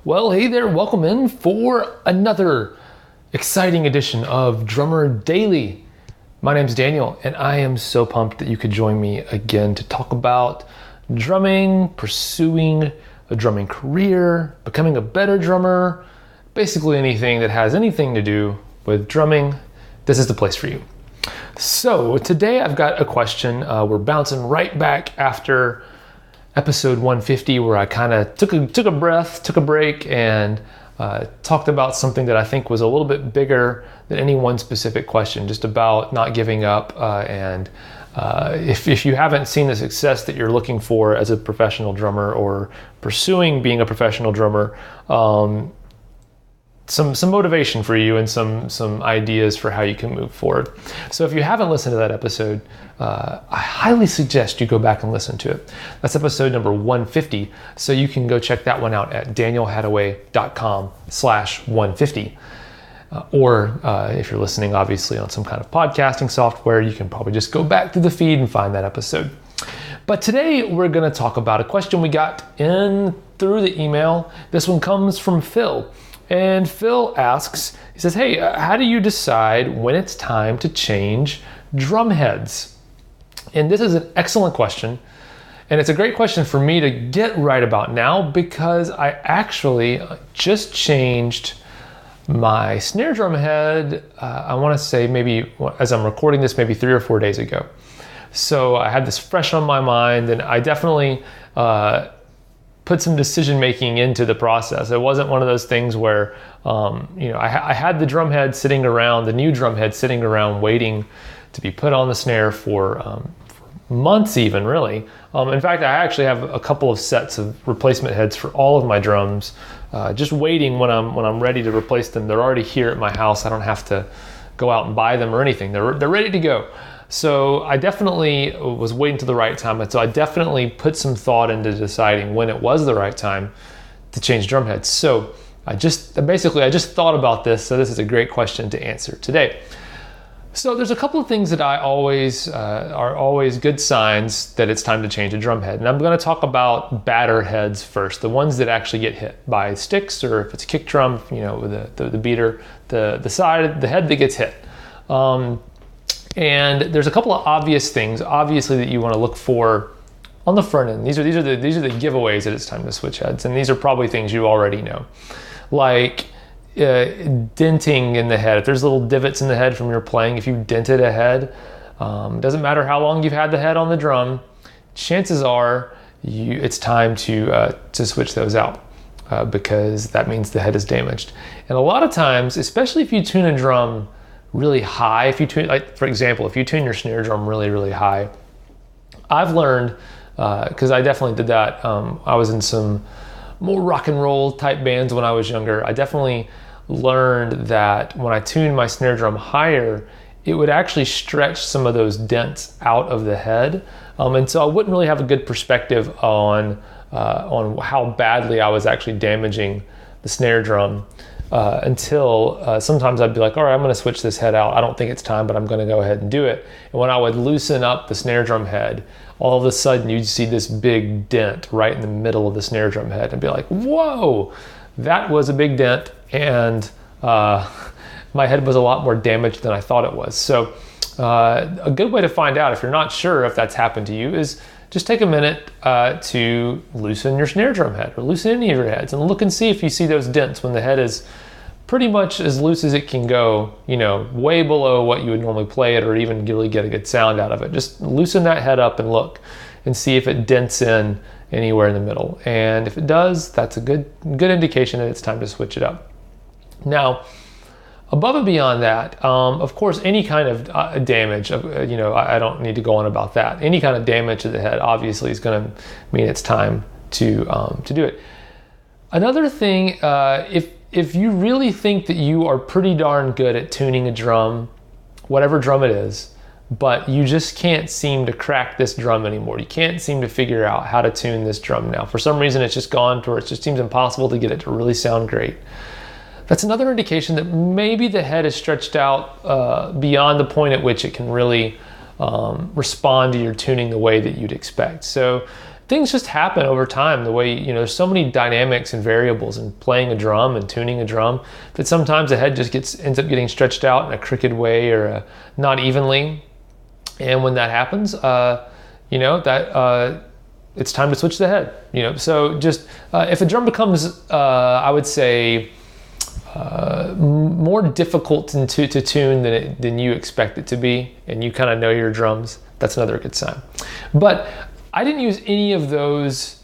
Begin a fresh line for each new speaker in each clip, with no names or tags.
Well, hey there, welcome in for another exciting edition of Drummer Daily. My name's Daniel, and I am so pumped that you could join me again to talk about drumming, pursuing a drumming career, becoming a better drummer, basically anything that has anything to do with drumming. This is the place for you. So today I've got a question. We're bouncing right back after episode 150, where I kind of took a breath, took a break, and talked about something that I think was a little bit bigger than any one specific question, just about not giving up. And if you haven't seen the success that you're looking for as a professional drummer or pursuing being a professional drummer, some motivation for you and some ideas for how you can move forward. So if you haven't listened to that episode, I highly suggest you go back and listen to it. That's episode number 150. So you can go check that one out at danielhadaway.com/150. Or if you're listening, obviously, on some kind of podcasting software, you can probably just go back through the feed and find that episode. But today we're going to talk about a question we got in through the email. This one comes from Phil. And Phil asks, he says, hey, how do you decide when it's time to change drum heads? And this is an excellent question. And it's a great question for me to get right about now, because I actually just changed my snare drum head, I want to say maybe, as I'm recording this, maybe 3 or 4 days ago. So I had this fresh on my mind, and I definitely put some decision making into the process. It wasn't one of those things where, I had the drum head sitting around, the new drum head sitting around waiting to be put on the snare for months even, really. In fact, I actually have a couple of sets of replacement heads for all of my drums, just waiting when I'm ready to replace them. They're already here at my house. I don't have to go out and buy them or anything. They're ready to go. So I definitely was waiting to the right time. And so I definitely put some thought into deciding when it was the right time to change drum heads. So I just thought about this. So this is a great question to answer today. So there's a couple of things that I always are always good signs that it's time to change a drum head. And I'm going to talk about batter heads first, the ones that actually get hit by sticks, or if it's a kick drum, with the beater, the side, the head that gets hit. And there's a couple of obvious things, obviously, that you want to look for on the front end. These are the giveaways that it's time to switch heads, and these are probably things you already know, like denting in the head. If there's little divots in the head from your playing, if you dented a head, doesn't matter how long you've had the head on the drum, chances are it's time to switch those out, because that means the head is damaged. And a lot of times, especially if you tune a drum really high, if you tune, like for example, if you tune your snare drum really, really high, I've learned, because I definitely did that. I was in some more rock and roll type bands when I was younger. I definitely learned that when I tuned my snare drum higher, it would actually stretch some of those dents out of the head. And so I wouldn't really have a good perspective on how badly I was actually damaging the snare drum. Until sometimes I'd be like, all right, I'm going to switch this head out. I don't think it's time, but I'm going to go ahead and do it. And when I would loosen up the snare drum head, all of a sudden you'd see this big dent right in the middle of the snare drum head and be like, whoa, that was a big dent. And my head was a lot more damaged than I thought it was. So a good way to find out if you're not sure if that's happened to you is just take a minute to loosen your snare drum head, or loosen any of your heads, and look and see if you see those dents when the head is pretty much as loose as it can go, way below what you would normally play it, or even really get a good sound out of it. Just loosen that head up and look and see if it dents in anywhere in the middle. And if it does, that's a good indication that it's time to switch it up. Now, above and beyond that, of course, any kind of damage, I don't need to go on about that. Any kind of damage to the head obviously is going to mean it's time to do it. Another thing, if you really think that you are pretty darn good at tuning a drum, whatever drum it is, but you just can't seem to crack this drum anymore. You can't seem to figure out how to tune this drum now. For some reason, it's just gone to where it just seems impossible to get it to really sound great. That's another indication that maybe the head is stretched out beyond the point at which it can really respond to your tuning the way that you'd expect. So things just happen over time. The way, there's so many dynamics and variables in playing a drum and tuning a drum that sometimes the head just ends up getting stretched out in a crooked way or not evenly. And when that happens, it's time to switch the head. So just if a drum becomes, I would say, more difficult to tune than you expect it to be, and you kind of know your drums, that's another good sign. But I didn't use any of those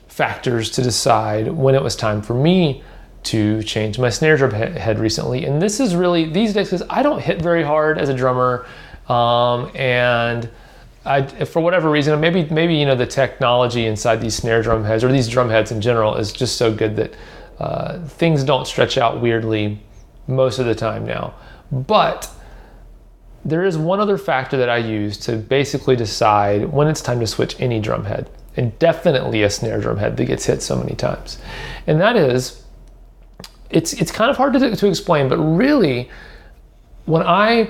factors to decide when it was time for me to change my snare drum head recently. And this is really these days, because I don't hit very hard as a drummer, and for whatever reason, maybe the technology inside these snare drum heads or these drum heads in general is just so good that things don't stretch out weirdly most of the time now. But there is one other factor that I use to basically decide when it's time to switch any drum head, and definitely a snare drum head that gets hit so many times. And that is, it's kind of hard to explain, but really, when I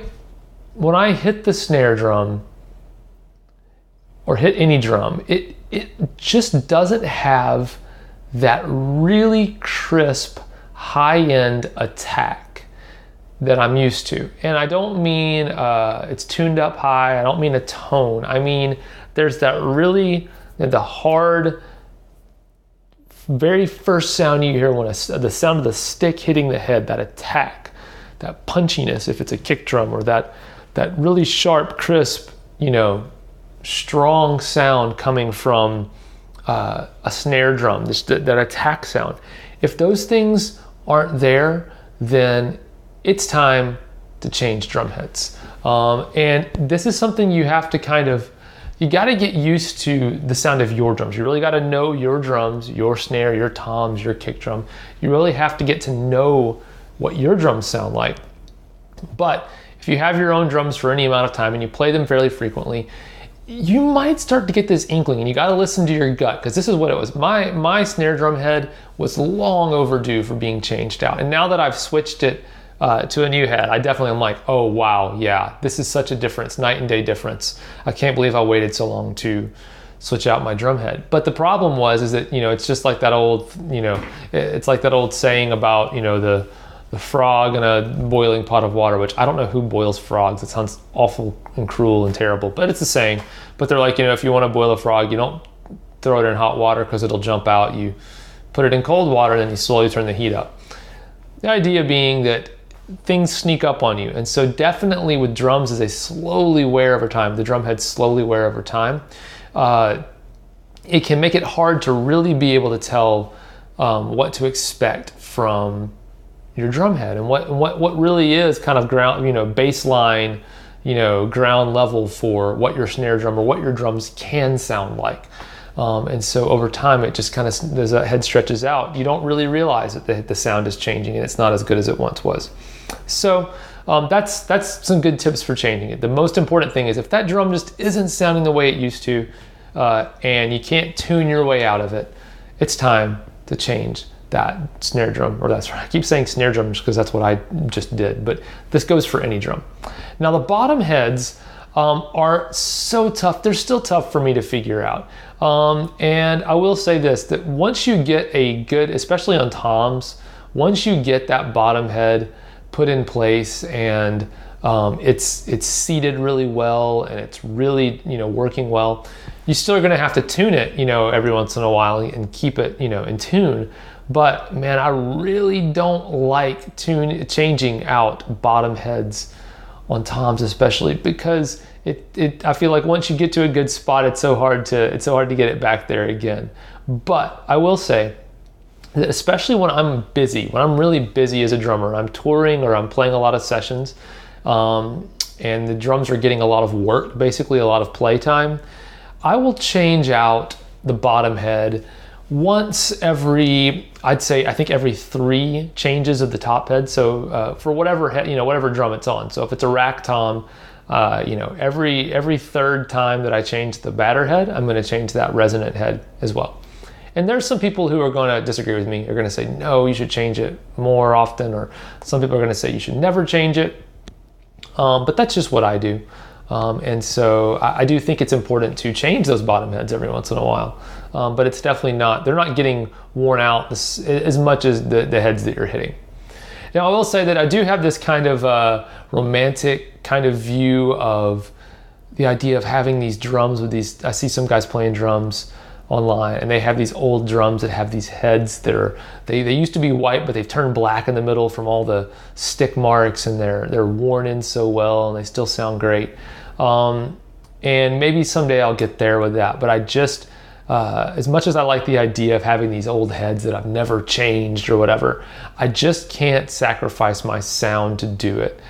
hit the snare drum or hit any drum, it just doesn't have that really crisp, high-end attack that I'm used to. And I don't mean it's tuned up high, I don't mean a tone. I mean, there's that really, the hard, very first sound you hear when the sound of the stick hitting the head, that attack, that punchiness if it's a kick drum, or that really sharp, crisp, strong sound coming from a snare drum, that attack sound. If those things aren't there, then it's time to change drum heads. And this is something you have to you got to get used to the sound of your drums. You really got to know your drums, your snare, your toms, your kick drum. You really have to get to know what your drums sound like. But if you have your own drums for any amount of time and you play them fairly frequently, you might start to get this inkling, and you got to listen to your gut, because this is what it was. My snare drum head was long overdue for being changed out. And now that I've switched it to a new head, I definitely am like, oh wow, yeah, this is such a difference, night and day difference. I can't believe I waited so long to switch out my drum head. But the problem is that, it's just like that old, it's like that old saying about, the frog in a boiling pot of water, which I don't know who boils frogs. It sounds awful and cruel and terrible, but it's a saying. But they're like, if you want to boil a frog, you don't throw it in hot water because it'll jump out. You put it in cold water, then you slowly turn the heat up. The idea being that things sneak up on you. And so definitely with drums, as they slowly wear over time, the drum heads slowly wear over time, it can make it hard to really be able to tell what to expect from your drum head, and what really is kind of ground, baseline, ground level for what your snare drum or what your drums can sound like. And so over time, it just kind of, as that head stretches out, you don't really realize that the sound is changing and it's not as good as it once was. So that's some good tips for changing it. The most important thing is if that drum just isn't sounding the way it used to, and you can't tune your way out of it, it's time to change that snare drum, or I keep saying snare drums because that's what I just did, but this goes for any drum. Now the bottom heads are so tough. They're still tough for me to figure out. And I will say this, that once you get a good, especially on toms, once you get that bottom head put in place and it's seated really well and it's really, working well, you still are going to have to tune it, every once in a while and keep it, in tune. But man, I really don't like changing out bottom heads on toms, especially because I feel like once you get to a good spot, it's so hard to get it back there again. But I will say that especially when I'm really busy as a drummer, and I'm touring or I'm playing a lot of sessions, and the drums are getting a lot of work, basically a lot of play time, I will change out the bottom head once every, I think every 3 changes of the top head. So for whatever head, whatever drum it's on. So if it's a rack tom, every third time that I change the batter head, I'm going to change that resonant head as well. And there's some people who are going to disagree with me. They're going to say, no, you should change it more often. Or some people are going to say you should never change it. But that's just what I do. And so I do think it's important to change those bottom heads every once in a while. But it's definitely they're not getting worn out as much as the heads that you're hitting. Now, I will say that I do have this kind of romantic kind of view of the idea of having these drums with these. I see some guys playing drums online, and they have these old drums that have these heads that they used to be white, but they've turned black in the middle from all the stick marks, and they're worn in so well, and they still sound great. And maybe someday I'll get there with that, but I just as much as I like the idea of having these old heads that I've never changed or whatever, I just can't sacrifice my sound to do it,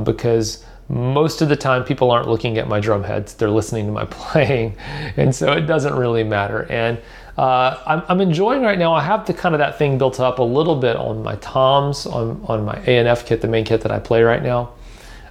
because most of the time people aren't looking at my drum heads, they're listening to my playing, and so it doesn't really matter. And I'm enjoying right now, I have that thing built up a little bit on my toms, on my A&F kit, the main kit that I play right now,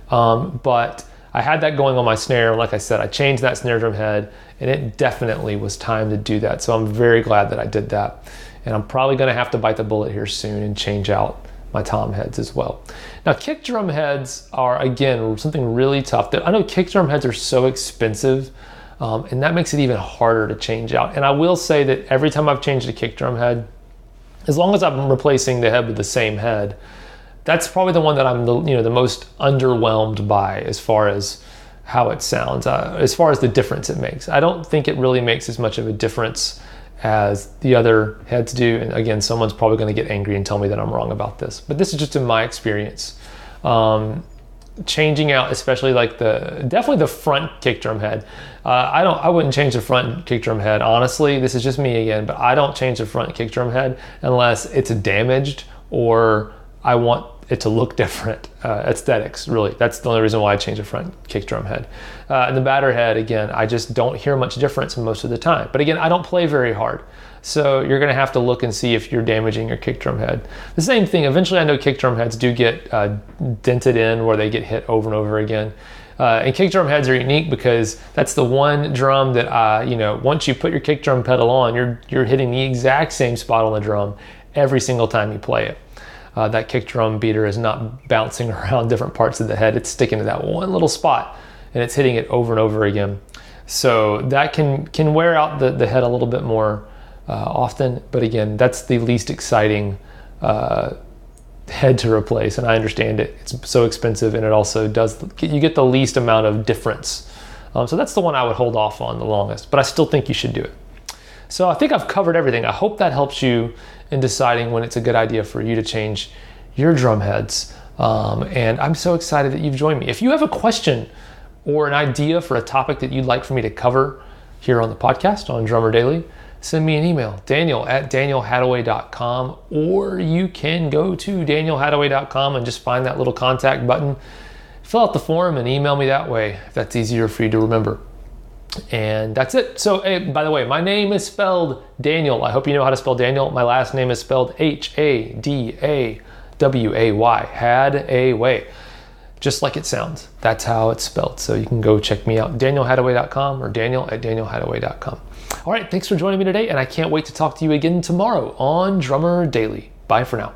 but I had that going on my snare. Like I said, I changed that snare drum head, and it definitely was time to do that. So I'm very glad that I did that. And I'm probably gonna have to bite the bullet here soon and change out my tom heads as well. Now, kick drum heads are, again, something really tough. I know kick drum heads are so expensive, and that makes it even harder to change out. And I will say that every time I've changed a kick drum head, as long as I'm replacing the head with the same head, that's probably the one that I'm the most underwhelmed by as far as how it sounds, as far as the difference it makes. I don't think it really makes as much of a difference as the other heads do. And again, someone's probably going to get angry and tell me that I'm wrong about this, but this is just in my experience. Changing out, especially definitely the front kick drum head. I wouldn't change the front kick drum head, honestly. This is just me again, but I don't change the front kick drum head unless it's damaged or I want it to look different. Aesthetics, really. That's the only reason why I change the front kick drum head. And the batter head, again, I just don't hear much difference most of the time. But again, I don't play very hard. So you're gonna have to look and see if you're damaging your kick drum head. The same thing, eventually I know kick drum heads do get dented in where they get hit over and over again. And kick drum heads are unique because that's the one drum that, once you put your kick drum pedal on, you're hitting the exact same spot on the drum every single time you play it. That kick drum beater is not bouncing around different parts of the head. It's sticking to that one little spot and it's hitting it over and over again. So that can wear out the head a little bit more often. But again, that's the least exciting head to replace. And I understand it. It's so expensive, and it also you get the least amount of difference. So that's the one I would hold off on the longest, but I still think you should do it. So I think I've covered everything. I hope that helps you in deciding when it's a good idea for you to change your drum heads. And I'm so excited that you've joined me. If you have a question or an idea for a topic that you'd like for me to cover here on the podcast on Drummer Daily, send me an email, daniel@danielhadaway.com, or you can go to danielhadaway.com and just find that little contact button, fill out the form and email me that way if that's easier for you to remember. And that's it. So, hey, by the way, my name is spelled Daniel. I hope you know how to spell Daniel. My last name is spelled Hadaway, Hadaway, just like it sounds. That's how it's spelled. So you can go check me out, danielhadaway.com or daniel@danielhadaway.com. All right, thanks for joining me today, and I can't wait to talk to you again tomorrow on Drummer Daily. Bye for now.